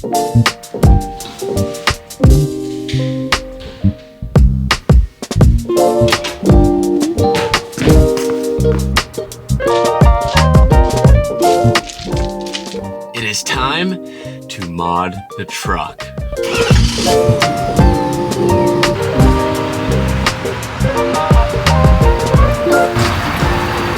It is time to mod the truck.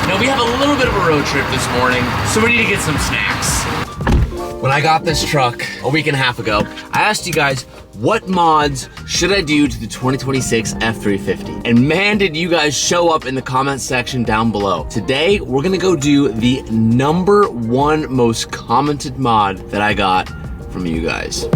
Now we have a little bit of a road trip this morning, so we need to get some snacks. When I got this truck a week and a half ago, I asked you guys, what mods should I do to the 2026 F350? And man, did you guys show up in the comment section down below. Today, we're gonna go do the #1 most commented mod that I got from you guys.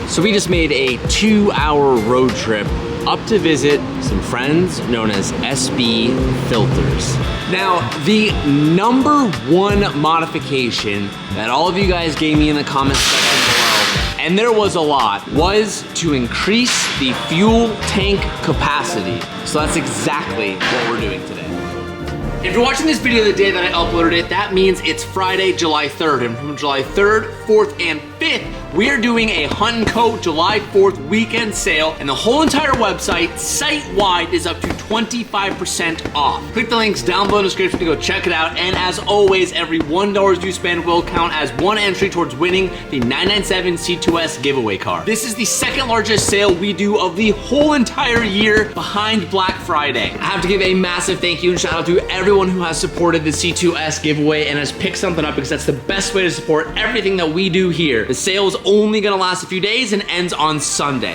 So we just made a 2-hour road trip up to visit some friends known as SB Filters. Now, the #1 modification that all of you guys gave me in the comments section below, and there was a lot, was to increase the fuel tank capacity. So that's exactly what we're doing today. If you're watching this video the day that I uploaded it, that means it's Friday, July 3rd. And from July 3rd, 4th, and 5th, we are doing a Hunt and Co. July 4th weekend sale, and the whole entire website, site-wide, is up to 25% off. Click the links down below in the description to go check it out, and as always, every $1 you spend will count as one entry towards winning the 997 C2S giveaway car. This is the second largest sale we do of the whole entire year behind Black Friday. I have to give a massive thank you and shout out to everyone who has supported the C2S giveaway and has picked something up, because that's the best way to support everything that we do here. The sale is only gonna last a few days and ends on Sunday.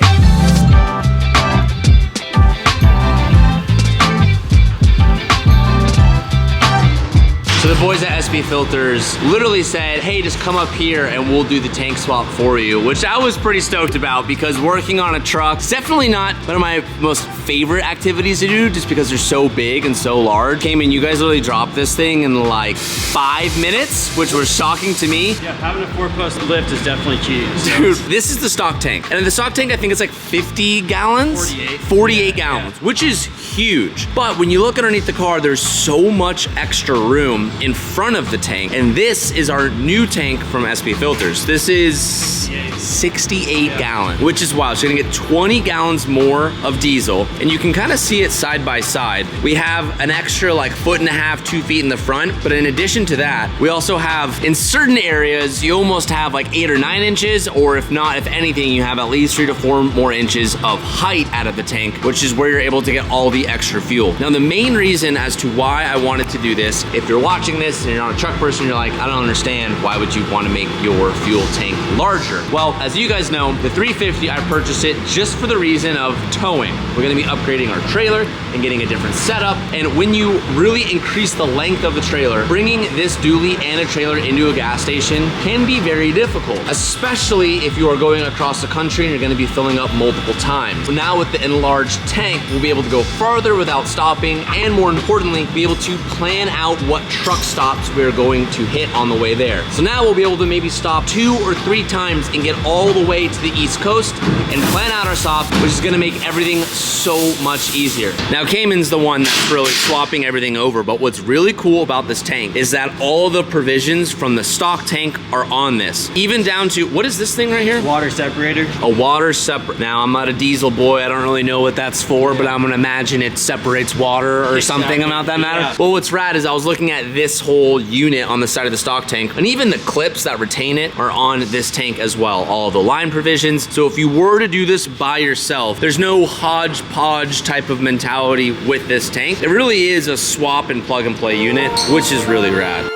So the boys at SB Filters literally said, hey, just come up here and we'll do the tank swap for you, which I was pretty stoked about, because working on a truck is definitely not one of my most favorite activities to do, just because they're so big and so large. Cayman, you guys literally dropped this thing in like 5 minutes, which was shocking to me. Yeah, having a 4-post lift is definitely cheap. So. Dude, this is the stock tank. And in the stock tank, I think it's like 50 gallons? 48 gallons, which is huge. But when you look underneath the car, there's so much extra room in front of the tank. And this is our new tank from SB Filters. This is 68 gallons, which is wild. So you're gonna get 20 gallons more of diesel, and you can kind of see it side by side. We have an extra like 1.5 to 2 feet in the front, but in addition to that, we also have, in certain areas, you almost have like 8 or 9 inches, or if not, if anything, you have at least 3 to 4 more inches of height out of the tank, which is where you're able to get all the extra fuel. Now, the main reason as to why I wanted to do this, if you're watching this and you're not a truck person, you're like, I don't understand, why would you want to make your fuel tank larger? Well, as you guys know, the 350, I purchased it just for the reason of towing. We're gonna be upgrading our trailer and getting a different setup. And when you really increase the length of the trailer, bringing this dually and a trailer into a gas station can be very difficult, especially if you are going across the country and you're gonna be filling up multiple times. Now with the enlarged tank, we'll be able to go farther without stopping, and more importantly, be able to plan out what truck stops we're going to hit on the way there. So now we'll be able to maybe stop 2 or 3 times and get all the way to the East Coast and plan out our stops, which is gonna make everything so much easier. Now, Cayman's the one that's really swapping everything over, but what's really cool about this tank is that all the provisions from the stock tank are on this. Even down to, what is this thing right here? Water separator. A water separator. Now, I'm not a diesel boy, I don't really know what that's for, but I'm gonna imagine it separates water or something about that matter. Yeah. Well, what's rad is I was looking at this whole unit on the side of the stock tank, and even the clips that retain it are on this tank as well, all the line provisions. So if you were to do this by yourself, there's no hodgepodge type of mentality with this tank. It really is a swap and plug and play unit, which is really rad.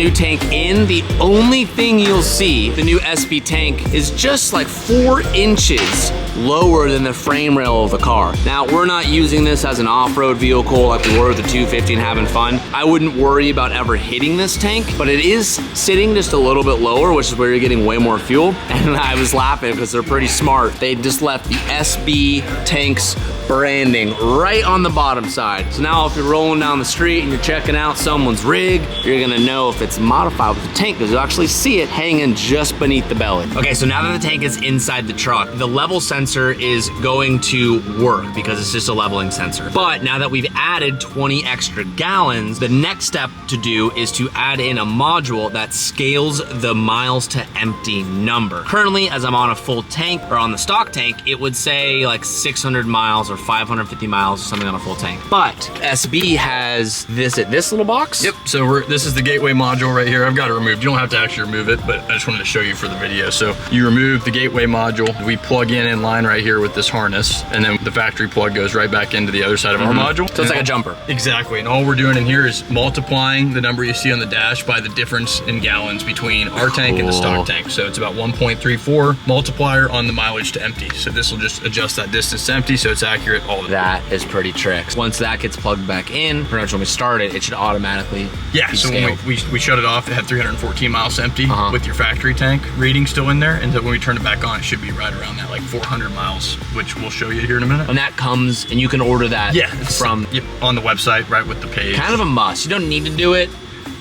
new tank in. The only thing you'll see, the new SB tank, is just like 4 inches lower than the frame rail of the car. Now, we're not using this as an off-road vehicle like we were with the 250 and having fun. I wouldn't worry about ever hitting this tank, but it is sitting just a little bit lower, which is where you're getting way more fuel. And I was laughing because they're pretty smart. They just left the SB tanks branding right on the bottom side. So now if you're rolling down the street and you're checking out someone's rig, you're gonna know if it's modified with the tank because you'll actually see it hanging just beneath the belly. Okay, so now that the tank is inside the truck, the level sensor is going to work because it's just a leveling sensor. But now that we've added 20 extra gallons, the next step to do is to add in a module that scales the miles to empty number. Currently, as I'm on a full tank or on the stock tank, it would say like 600 miles or 550 miles or something on a full tank. But SB has this at this little box. Yep, so this is the gateway module right here. I've got it removed. You don't have to actually remove it, but I just wanted to show you for the video. So you remove the gateway module. We plug in line right here with this harness, and then the factory plug goes right back into the other side of our module. So it's like a jumper. Exactly, and all we're doing in here is multiplying the number you see on the dash by the difference in gallons between our tank and the stock tank. So it's about 1.34 multiplier on the mileage to empty. So this will just adjust that distance to empty so it's accurate all the time. That is pretty tricks. Once that gets plugged back in, pretty much when we start it, it should automatically be so scaled. when we shut it off, it had 314 miles empty with your factory tank reading still in there, and then when we turn it back on, it should be right around that, like 400 miles, which we'll show you here in a minute. And that comes, and you can order that from on the website, right with the page. Kind of a must. You don't need to do it,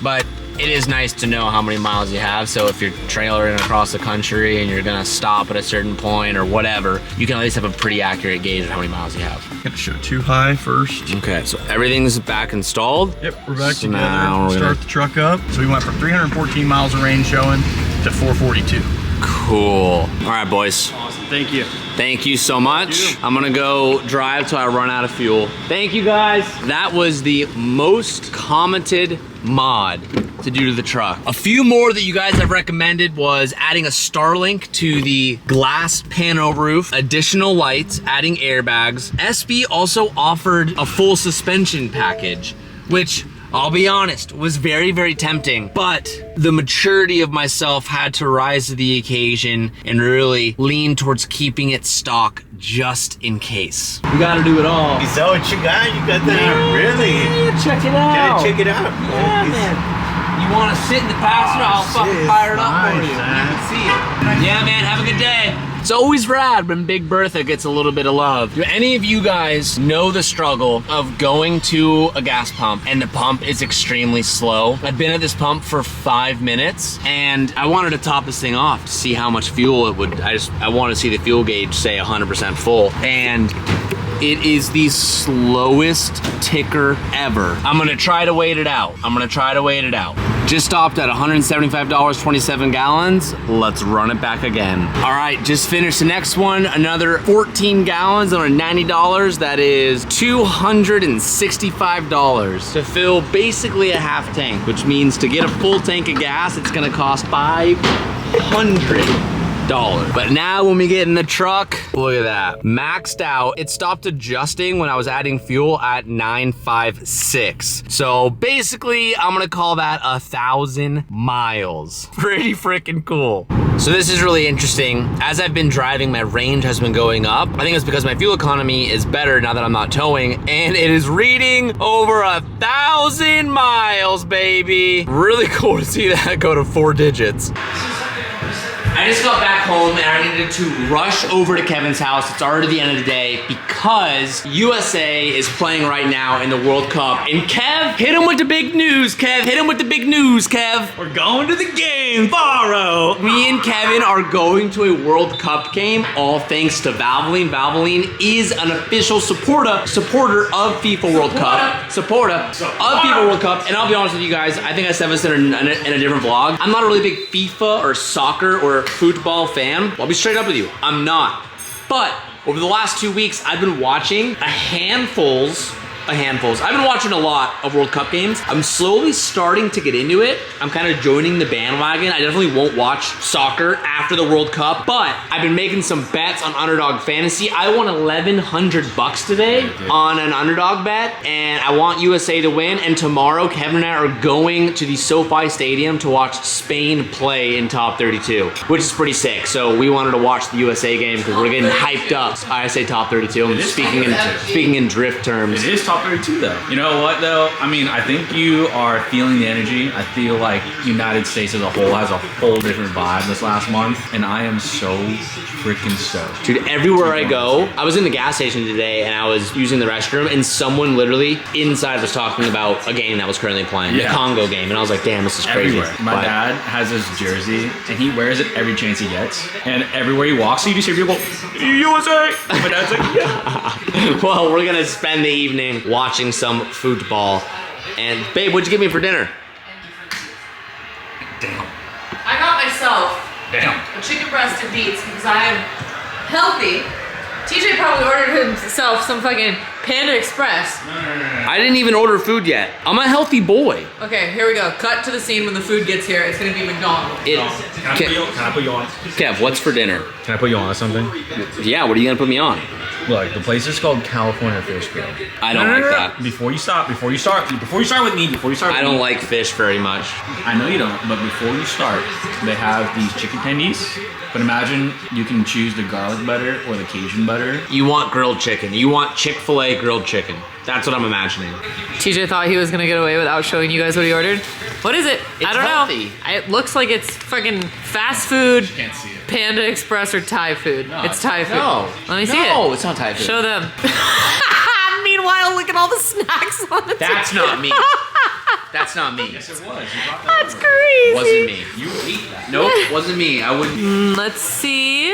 but it is nice to know how many miles you have. So if you're trailering across the country and you're gonna stop at a certain point or whatever, you can at least have a pretty accurate gauge of how many miles you have. I'm gonna show too high first. Okay, so everything's back installed. Yep, we're back So together. now we're Start the truck up. So we went from 314 miles of range showing to 442. Cool. All right, boys. Awesome, thank you. Thank you so much. I'm gonna go drive till I run out of fuel. Thank you, guys. That was the most commented mod to do to the truck. A few more that you guys have recommended was adding a Starlink to the glass pano roof, additional lights, adding airbags. SB also offered a full suspension package, which I'll be honest, was very, very tempting, but the maturity of myself had to rise to the occasion and really lean towards keeping it stock just in case. We gotta do it all. Is that what you got? You got that? Really? Yeah, check it out. Gotta check it out. Yeah, man. You wanna sit in the passenger? I'll fucking fire it up for you. You can see it. Yeah, man, have a good day. It's always rad when Big Bertha gets a little bit of love. Do any of you guys know the struggle of going to a gas pump and the pump is extremely slow? I've been at this pump for 5 minutes and I wanted to top this thing off to see how much fuel it would, I want to see the fuel gauge say 100% full. And it is the slowest ticker ever. I'm gonna try to wait it out. Just stopped at $175, 27 gallons. Let's run it back again. All right, just finished the next one. Another 14 gallons on $90. That is $265 to fill basically a half tank, which means to get a full tank of gas, it's gonna cost $500. But now when we get in the truck, look at that, maxed out. It stopped adjusting when I was adding fuel at 956. So basically, I'm gonna call that 1,000 miles. Pretty freaking cool. So this is really interesting. As I've been driving, my range has been going up. I think it's because my fuel economy is better now that I'm not towing, and it is reading over 1,000 miles, baby. Really cool to see that go to 4 digits. I just got back home and I needed to rush over to Kevin's house. It's already the end of the day because USA is playing right now in the World Cup. And Kev, hit him with the big news, Kev. Hit him with the big news, Kev. We're going to the game tomorrow. Me and Kevin are going to a World Cup game, all thanks to Valvoline. Valvoline is an official supporter of FIFA World Cup. Supporter of FIFA World Cup. And I'll be honest with you guys, I think I said this in a different vlog. I'm not a really big FIFA or soccer or football fan. I'll be straight up with you, I'm not. But over the last 2 weeks, I've been watching a handfuls a handful. I've been watching a lot of World Cup games. I'm slowly starting to get into it. I'm kind of joining the bandwagon. I definitely won't watch soccer after the World Cup, but I've been making some bets on Underdog Fantasy. I won $1,100 today on an underdog bet, and I want USA to win. And tomorrow, Kevin and I are going to the SoFi Stadium to watch Spain play in top 32, which is pretty sick. So we wanted to watch the USA game because we're getting hyped up. I say top 32. I'm speaking in drift terms. It is top 32 though. You know what though? I mean, I think you are feeling the energy. I feel like United States as a whole has a whole different vibe this last month, and I am so freaking stoked. Dude, everywhere I go, I was in the gas station today and I was using the restroom, and someone literally inside was talking about a game that was currently playing, the Congo game, and I was like, damn, this is crazy. Everywhere. My dad has this jersey, and he wears it every chance he gets, and everywhere he walks, so you just hear people, USA! My dad's like, yeah. Well, we're gonna spend the evening watching some football. And babe, what'd you get me for dinner? Damn. I got myself Damn. a chicken breast and beets because I am healthy. TJ probably ordered himself some fucking Panda Express. I didn't even order food yet. I'm a healthy boy. Okay, here we go. Cut to the scene when the food gets here. It's gonna be McDonald's. Can I put you on? Kev, what's for dinner? Can I put you on something? Yeah, what are you gonna put me on? Look, the place is called California Fish Grill. I don't like that. Before you start with me, I don't like fish very much. I know you don't, but before you start, they have these chicken tendies. But imagine you can choose the garlic butter or the Cajun butter. You want grilled chicken. You want Chick-fil-A grilled chicken. That's what I'm imagining. TJ thought he was gonna get away without showing you guys what he ordered. What is it? I don't healthy. know. It looks like it's fucking fast food, Can't see it. Panda Express, or Thai food. It's Thai food. No. Let me see it. No, it's not Thai food. Show them. Meanwhile, look at all the snacks on the That's table. not me. That's not me. Yes, it was. That's crazy. Wasn't me. You ate that. Nope, wasn't me. I wouldn't. Let's see.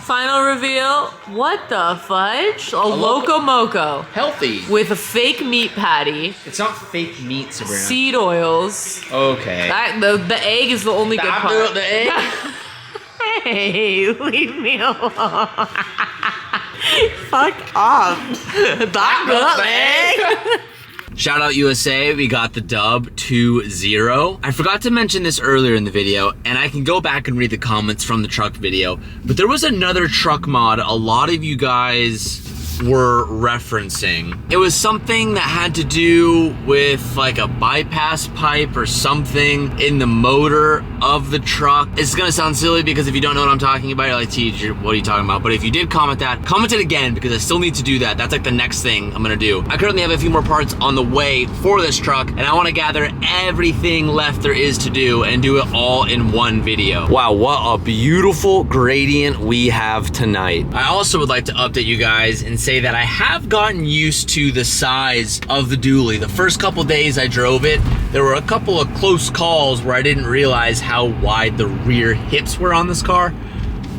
Final reveal. What the fudge? A Loco Moco Healthy. with a fake meat patty, It's not fake meat, Sabrina. seed oils. Okay. The egg is the only good part. The egg? Hey, leave me alone. Fuck off. Back up, egg. Shout out USA, we got the dub 2-0. I forgot to mention this earlier in the video, and I can go back and read the comments from the truck video, but there was another truck mod a lot of you guys were referencing. It was something that had to do with like a bypass pipe or something in the motor of the truck. It's gonna sound silly because if you don't know what I'm talking about, you're like, teacher, what are you talking about? But if you did comment that, comment it again because I still need to do that. That's like the next thing I'm gonna do. I currently have a few more parts on the way for this truck, and I wanna gather everything left there is to do and do it all in one video. Wow, what a beautiful gradient we have tonight. I also would like to update you guys and say that I have gotten used to the size of the dually. The first couple days I drove it, there were a couple of close calls where I didn't realize how wide the rear hips were on this car.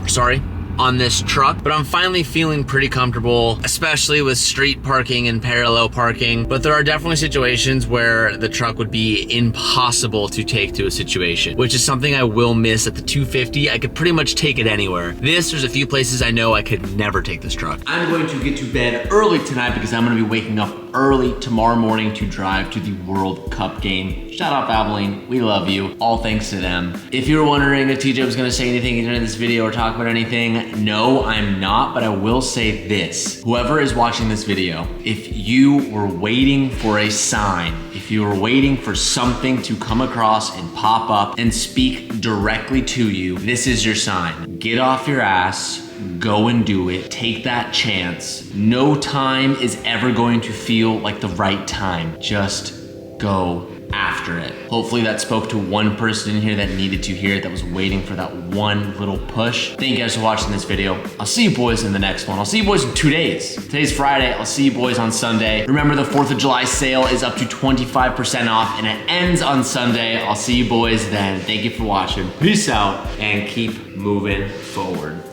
Sorry. On this truck, but I'm finally feeling pretty comfortable, especially with street parking and parallel parking. But there are definitely situations where the truck would be impossible to take to a situation, which is something I will miss at the 250. I could pretty much take it anywhere. There's a few places I know I could never take this truck. I'm going to get to bed early tonight because I'm gonna be waking up early tomorrow morning to drive to the World Cup game. Shout out Abilene, we love you. All thanks to them. If you were wondering if TJ was gonna say anything during this video or talk about anything, no, I'm not, but I will say this. Whoever is watching this video, if you were waiting for a sign, if you were waiting for something to come across and pop up and speak directly to you, this is your sign. Get off your ass, go and do it. Take that chance. No time is ever going to feel like the right time. Just go after it. Hopefully that spoke to one person in here that needed to hear it, that was waiting for that one little push. Thank you guys for watching this video. I'll see you boys in the next one. I'll see you boys in 2 days. Today's Friday. I'll see you boys on Sunday. Remember, the 4th of July sale is up to 25% off and it ends on Sunday. I'll see you boys then. Thank you for watching. Peace out and keep moving forward.